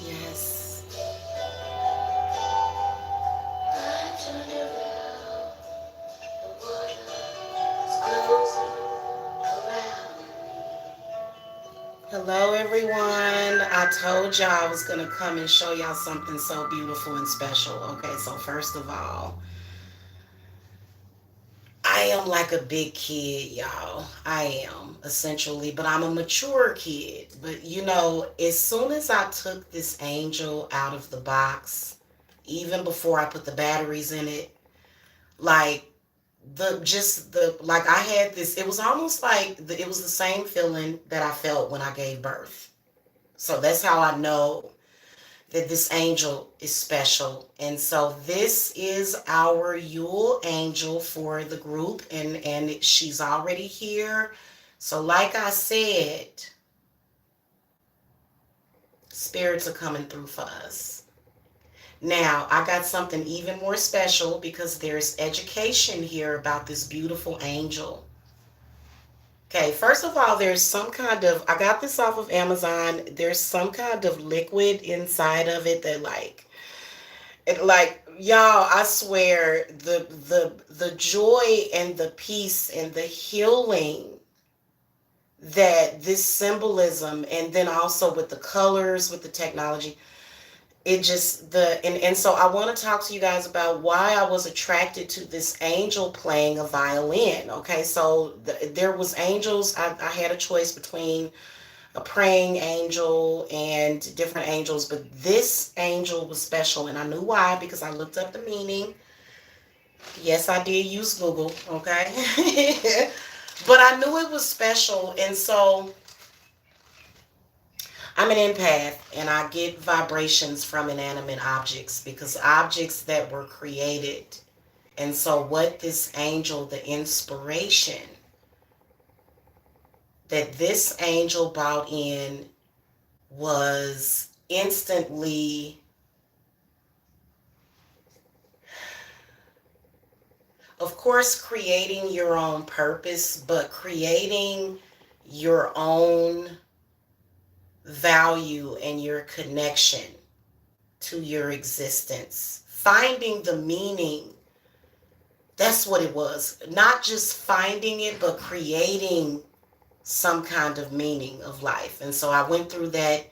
Yes. Hello, everyone. I told y'all I was going to come and show y'all something so beautiful and special. Okay, so first of all, I am like a big kid, y'all. I am, essentially, but I'm a mature kid. But as soon as I took this angel out of the box, even before I put the batteries in it, like I had this, it was almost like it was the same feeling that I felt when I gave birth. So that's how I know that this angel is special. And so this is our Yule angel for the group, and she's already here. So like I said, spirits are coming through for us. Now, I got something even more special because there's education here about this beautiful angel. Okay, first of all, there's some kind of, I got this off of Amazon. There's some kind of liquid inside of it that y'all, I swear the joy and the peace and the healing that this symbolism, and then also with the colors, with the technology, it just and so I want to talk to you guys about why I was attracted to this angel playing a violin. Okay, so there was angels. I had a choice between a praying angel and different angels, but this angel was special, and I knew why because I looked up the meaning. Yes, I did use Google, okay? But I knew it was special, and so I'm an empath, and I get vibrations from inanimate objects because objects that were created. And so what this angel, the inspiration that this angel brought in was instantly, of course, creating your own purpose, but creating your own value and your connection to your existence. Finding the meaning. That's what it was. Not just finding it, but creating some kind of meaning of life. And so I went through that,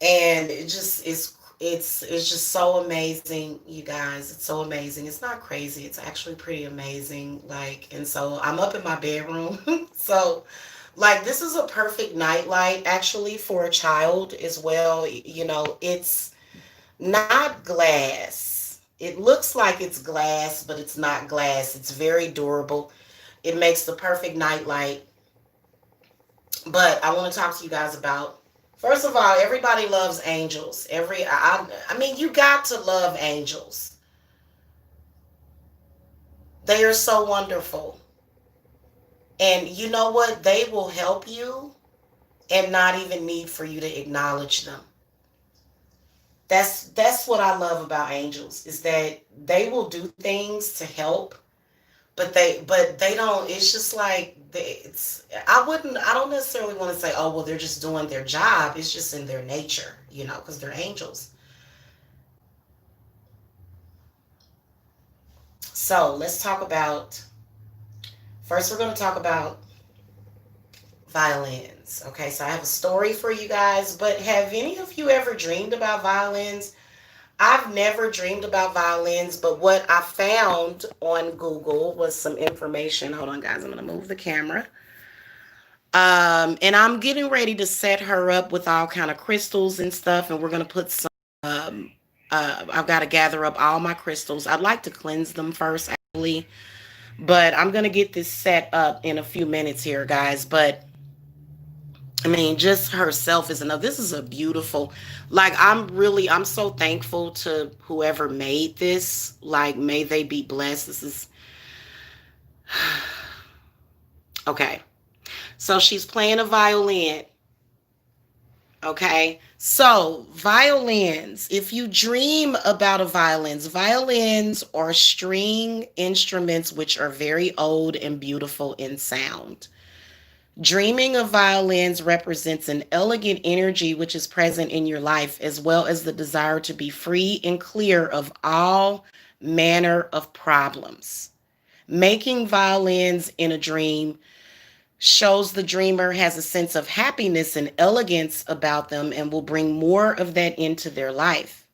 and it just is it's just so amazing, you guys. It's so amazing. It's not crazy. It's actually pretty amazing. And so I'm up in my bedroom. So this is a perfect nightlight actually for a child as well. It's not glass. It looks like it's glass, but it's not glass. It's very durable. It makes the perfect nightlight. But I want to talk to you guys about, first of all, everybody loves angels. I mean, you got to love angels. They are so wonderful. And you know what? They will help you and not even need for you to acknowledge them. That's what I love about angels, is that they will do things to help, but they don't. It's just like I don't necessarily want to say, oh well, they're just doing their job. It's just in their nature, because they're angels. So let's talk about, first we're going to talk about violins. Okay, so I have a story for you guys, but have any of you ever dreamed about violins? I've never dreamed about violins, but what I found on Google was some information. Hold on, guys, I'm going to move the camera. And I'm getting ready to set her up with all kind of crystals and stuff, and we're going to put some, I've got to gather up all my crystals. I'd like to cleanse them first, actually, but I'm going to get this set up in a few minutes here, guys. But I mean, just herself is enough. This is a beautiful, I'm so thankful to whoever made this. May they be blessed. This is, okay. So she's playing a violin. Okay. So violins, if you dream about violins are string instruments which are very old and beautiful in sound. Dreaming of violins represents an elegant energy which is present in your life, as well as the desire to be free and clear of all manner of problems. Making violins in a dream shows the dreamer has a sense of happiness and elegance about them and will bring more of that into their life.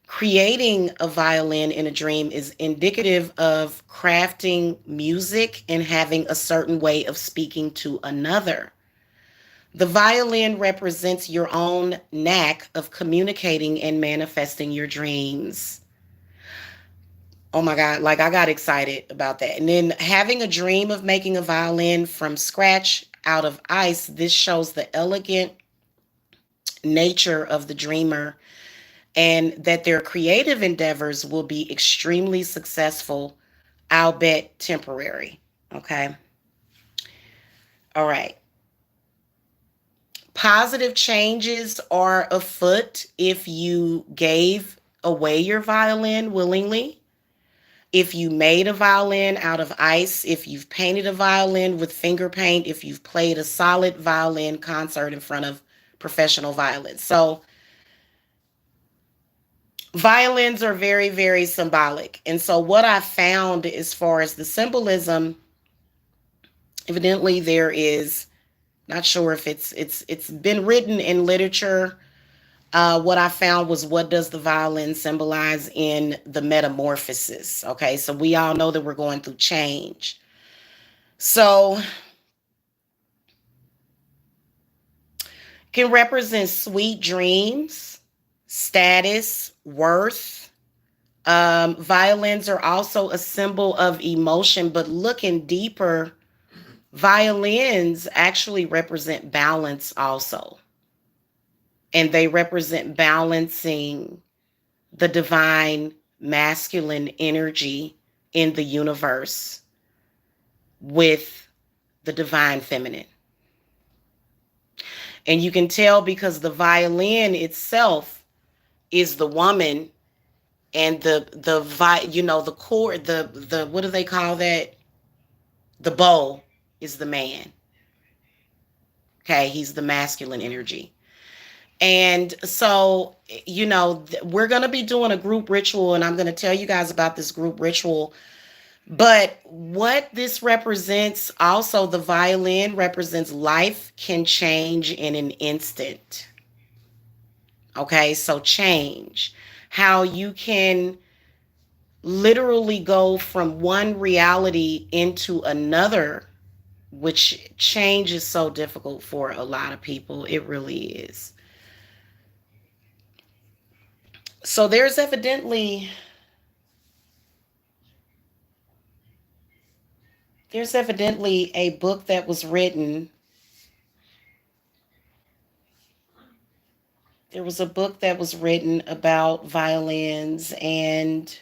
Creating a violin in a dream is indicative of crafting music and having a certain way of speaking to another. The violin represents your own knack of communicating and manifesting your dreams. Oh my God, like I got excited about that. And then having a dream of making a violin from scratch out of ice, this shows the elegant nature of the dreamer and that their creative endeavors will be extremely successful, albeit temporary. Okay. All right. Positive changes are afoot if you gave away your violin willingly. If you made a violin out of ice, if you've painted a violin with finger paint, if you've played a solid violin concert in front of professional violins. So, violins are very, very symbolic. And so, what I found as far as the symbolism, evidently there is, not sure if it's been written in literature. What I found was, what does the violin symbolize in the metamorphosis? Okay, so we all know that we're going through change. So can represent sweet dreams, status, worth. Violins are also a symbol of emotion, but looking deeper, violins actually represent balance also. And they represent balancing the divine masculine energy in the universe with the divine feminine. And you can tell because the violin itself is the woman, and the cord, the what do they call that? The bow is the man. Okay, he's the masculine energy. And so, we're going to be doing a group ritual, and I'm going to tell you guys about this group ritual. But what this represents, also, the violin represents life can change in an instant. Okay, so change. How you can literally go from one reality into another, which change is so difficult for a lot of people. It really is. So there's evidently a book that was written. There was a book that was written about violins, and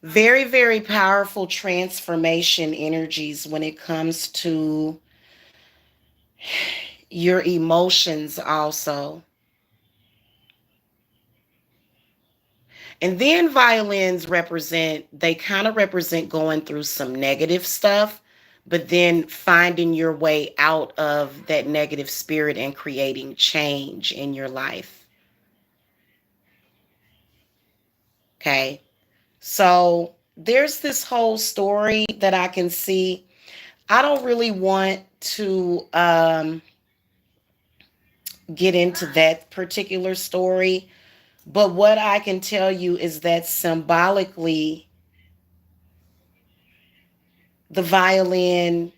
very, very powerful transformation energies when it comes to your emotions also. And then violins they kind of represent going through some negative stuff, but then finding your way out of that negative spirit and creating change in your life. Okay. So there's this whole story that I can see. I don't really want to get into that particular story, but what I can tell you is that symbolically, the violin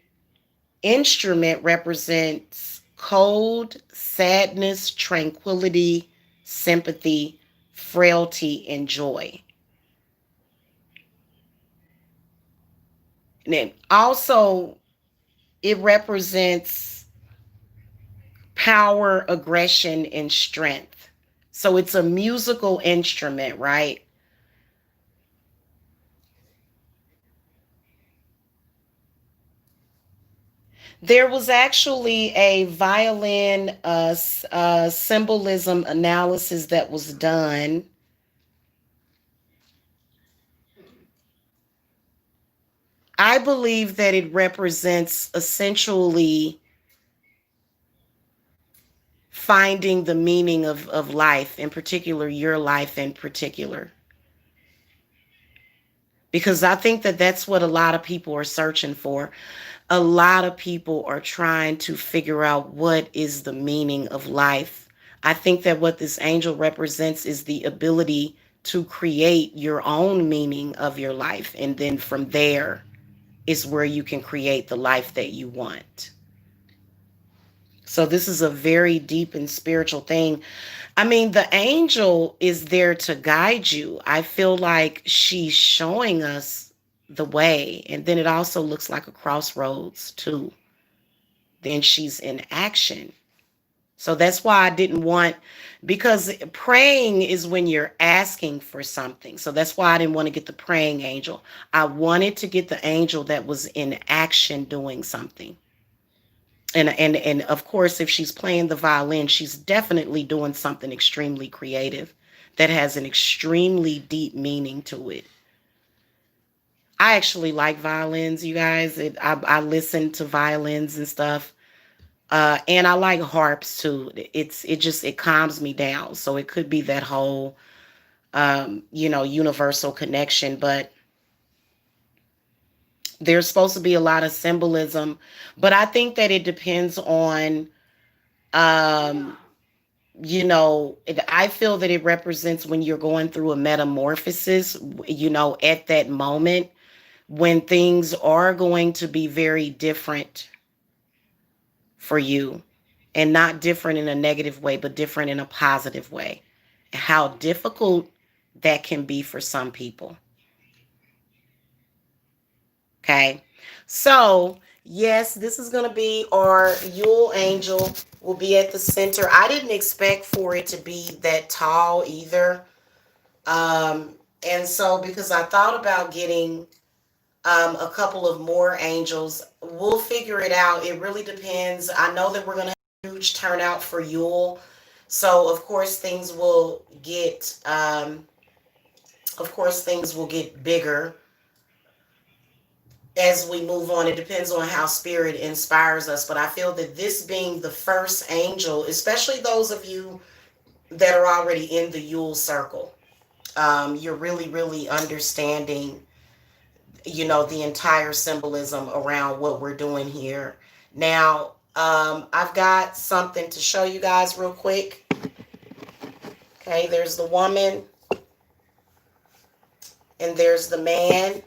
instrument represents cold, sadness, tranquility, sympathy, frailty, and joy. And then also, it represents power, aggression, and strength. So it's a musical instrument, right? There was actually a violin symbolism analysis that was done. I believe that it represents essentially finding the meaning of life, in particular, your life in particular. Because I think that that's what a lot of people are searching for. A lot of people are trying to figure out what is the meaning of life. I think that what this angel represents is the ability to create your own meaning of your life. And then from there is where you can create the life that you want. So this is a very deep and spiritual thing. I mean, the angel is there to guide you. I feel like she's showing us the way. And then it also looks like a crossroads, too. Then she's in action. So that's why I didn't want, because praying is when you're asking for something. So that's why I didn't want to get the praying angel. I wanted to get the angel that was in action doing something. And of course, if she's playing the violin, she's definitely doing something extremely creative that has an extremely deep meaning to it. I actually like violins, you guys. I listen to violins and stuff. And I like harps too. It calms me down. So it could be that whole universal connection, but there's supposed to be a lot of symbolism. But I think that it depends on um I feel that it represents when you're going through a metamorphosis, at that moment when things are going to be very different for you, and not different in a negative way, but different in a positive way. How difficult that can be for some people. Okay. So, yes, this is going to be our Yule angel, will be at the center. I didn't expect for it to be that tall either. Um, and so, because I thought about getting a couple of more angels, we'll figure it out. It really depends. I know that we're going to have a huge turnout for Yule. So, of course, things will get bigger as we move on. It depends on how spirit inspires us. But I feel that this being the first angel, especially those of you that are already in the Yule circle, you're really, really understanding, the entire symbolism around what we're doing here. Now, I've got something to show you guys real quick. Okay, there's the woman and there's the man.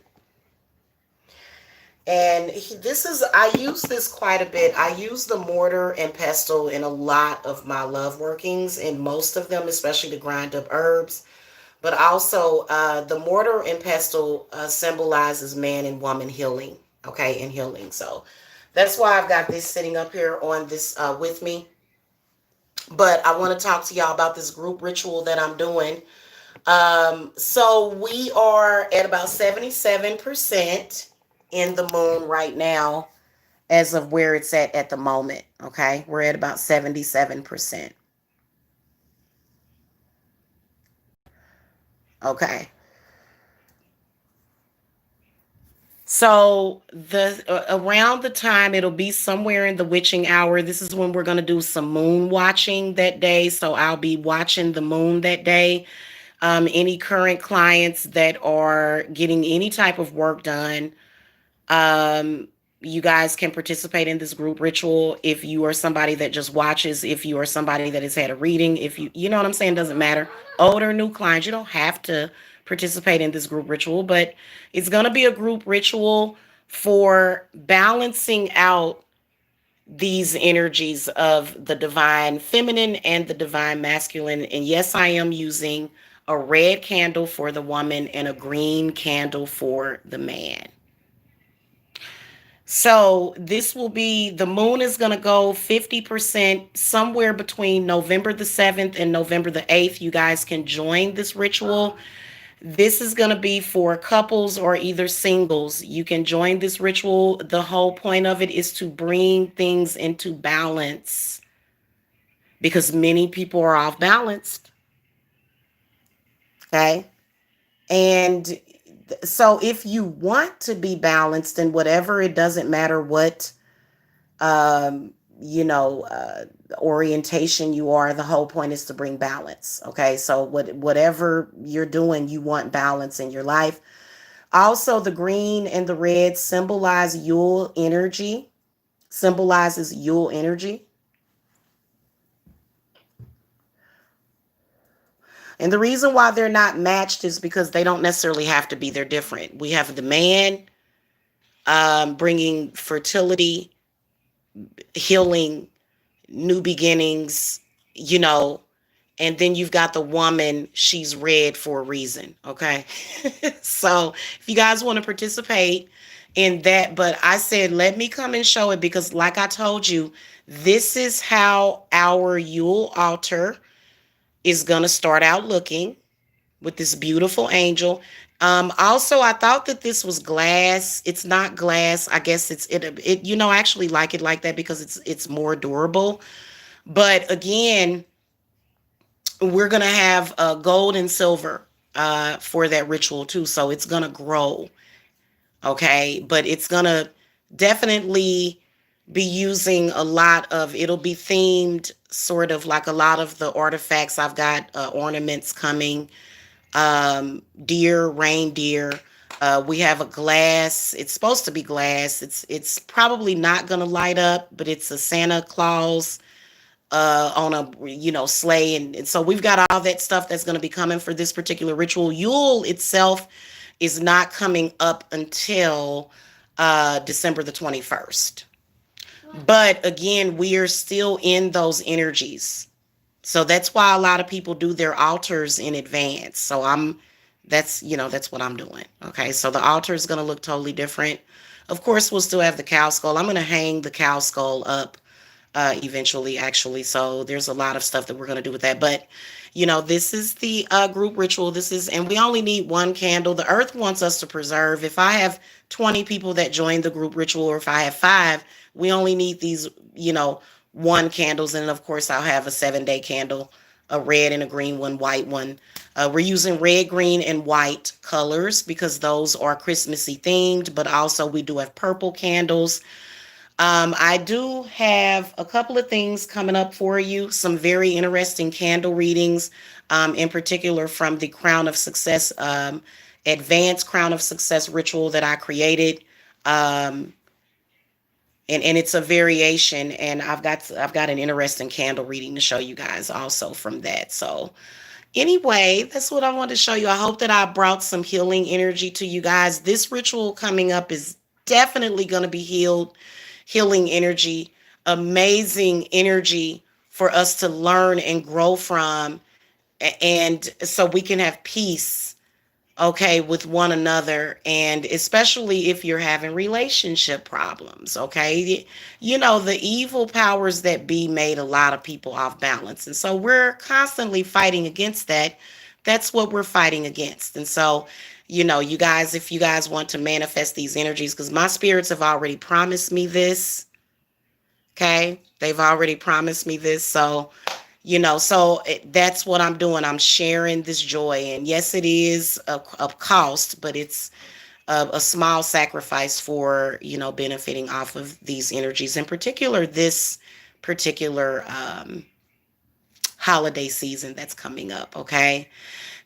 And I use this quite a bit. I use the mortar and pestle in a lot of my love workings, in most of them, especially to grind up herbs. But also, the mortar and pestle symbolizes man and woman healing, okay, and healing. So that's why I've got this sitting up here on this with me. But I want to talk to y'all about this group ritual that I'm doing. So we are at about 77% in the moon right now, as of where it's at the moment. Okay, we're at about 77%. Okay. So the around the time, it'll be somewhere in the witching hour. This is when we're going to do some moon watching that day. So I'll be watching the moon that day. Any current clients that are getting any type of work done, um, you guys can participate in this group ritual. If you are somebody that just watches, if you are somebody that has had a reading, if you know what I'm saying, doesn't matter. Old or new clients, you don't have to participate in this group ritual, but it's going to be a group ritual for balancing out these energies of the divine feminine and the divine masculine. And yes, I am using a red candle for the woman and a green candle for the man. So this will be, the moon is going to go 50% somewhere between November the 7th and November the 8th. You guys can join this ritual. This is going to be for couples or either singles. You can join this ritual. The whole point of it is to bring things into balance because many people are off balanced. Okay. And so if you want to be balanced in whatever, it doesn't matter what, um, you know, orientation you are, the whole point is to bring balance. Okay. So whatever you're doing, you want balance in your life. Also, the green and the red symbolize Yule energy, symbolizes Yule energy. And the reason why they're not matched is because they don't necessarily have to be. They're different. We have the man bringing fertility, healing, new beginnings, you know, and then you've got the woman, she's red for a reason. Okay. So if you guys want to participate in that, but I said, let me come and show it because, like I told you, this is how our Yule altar is going to start out looking with this beautiful angel. Also, I thought that this was glass. It's not glass. I guess it. You know, I actually like it like that because it's more durable. But again, we're gonna have gold and silver for that ritual too. So it's gonna grow, okay? But it's gonna definitely be using a lot of. It'll be themed, sort of like a lot of the artifacts. I've got ornaments coming, deer, reindeer. We have a glass. It's supposed to be glass. It's probably not gonna light up, but it's a Santa Claus on a sleigh, and so we've got all that stuff that's going to be coming for this particular ritual. Yule itself is not coming up until December the 21st, but again, we are still in those energies, so that's why a lot of people do their altars in advance. So that's what I'm doing. Okay, so the altar is going to look totally different. Of course, we'll still have the cow skull. I'm going to hang the cow skull up eventually, actually. So there's a lot of stuff that we're going to do with that. But, this is the group ritual. And we only need one candle. The earth wants us to preserve. If I have 20 people that join the group ritual, or if I have five, we only need these, one candles. And of course, I'll have a 7-day candle, a red and a green one, white one. We're using red, green, and white colors because those are Christmassy themed, but also we do have purple candles. I do have a couple of things coming up for you, some very interesting candle readings, in particular from the Crown of Success, advanced Crown of Success ritual that I created. Um, and it's a variation, and I've got an interesting candle reading to show you guys also from that. So anyway, that's what I wanted to show you. I hope that I brought some healing energy to you guys. This ritual coming up is definitely going to be healing energy, amazing energy for us to learn and grow from, and so we can have peace, okay, with one another, and especially if you're having relationship problems, okay? The evil powers that be made a lot of people off balance, and so we're constantly fighting against that. That's what we're fighting against. And so, you guys, if you guys want to manifest these energies, because my spirits have already promised me this, okay? They've already promised me this. So, that's what I'm doing. I'm sharing this joy. And yes, it is a cost, but it's a small sacrifice for, benefiting off of these energies, in particular, this particular holiday season that's coming up, okay?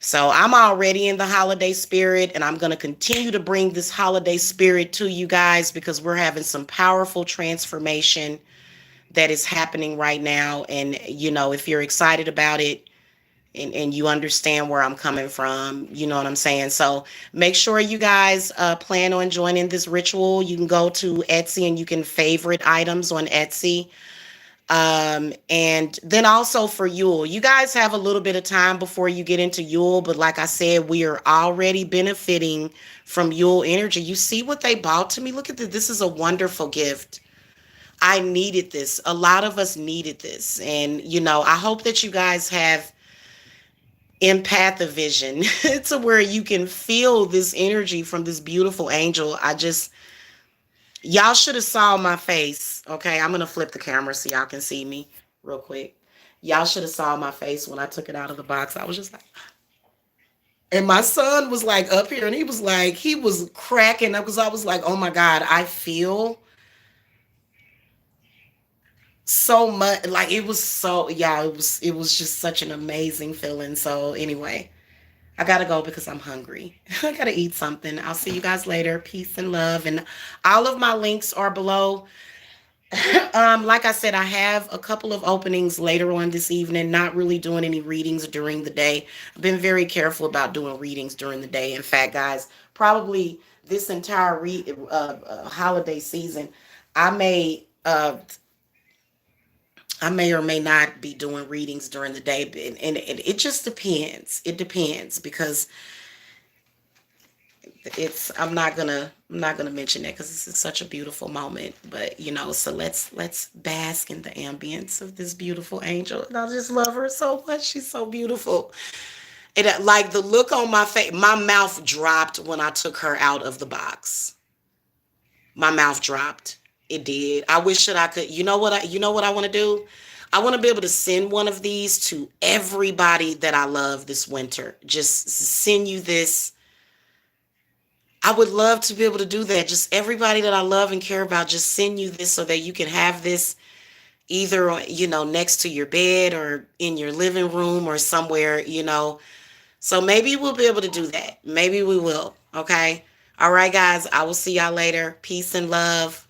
So I'm already in the holiday spirit, and I'm going to continue to bring this holiday spirit to you guys because we're having some powerful transformation that is happening right now. And, if you're excited about it and you understand where I'm coming from, you know what I'm saying? So make sure you guys plan on joining this ritual. You can go to Etsy and you can favorite items on Etsy. And then also for Yule, you guys have a little bit of time before you get into Yule, but like I said, we are already benefiting from Yule energy. You see what they bought to me? Look at this. This is a wonderful gift. I needed this. A lot of us needed this. And, I hope that you guys have empathovision to where you can feel this energy from this beautiful angel. Y'all should have saw my face. Okay, I'm gonna flip the camera so y'all can see me real quick. Y'all should have saw my face when I took it out of the box. I was just like, and my son was like up here, and he was cracking up because I was like, oh my god, I feel so much. Like it was so, yeah, it was just such an amazing feeling. So anyway, I gotta go because I'm hungry. I gotta eat something. I'll see you guys later. Peace and love. And all of my links are below. Like I said, I have a couple of openings later on this evening, not really doing any readings during the day. I've been very careful about doing readings during the day. In fact, guys, probably this entire holiday season, I may I may or may not be doing readings during the day, and it just depends. It depends because I'm not gonna mention that because this is such a beautiful moment. But so let's bask in the ambience of this beautiful angel. And I just love her so much. She's so beautiful. And like the look on my face, my mouth dropped when I took her out of the box. My mouth dropped. It did. I wish that I could. You know what I want to do? I want to be able to send one of these to everybody that I love this winter. Just send you this. I would love to be able to do that. Just everybody that I love and care about, just send you this so that you can have this either, next to your bed or in your living room or somewhere. So maybe we'll be able to do that. Maybe we will. Okay. All right, guys. I will see y'all later. Peace and love.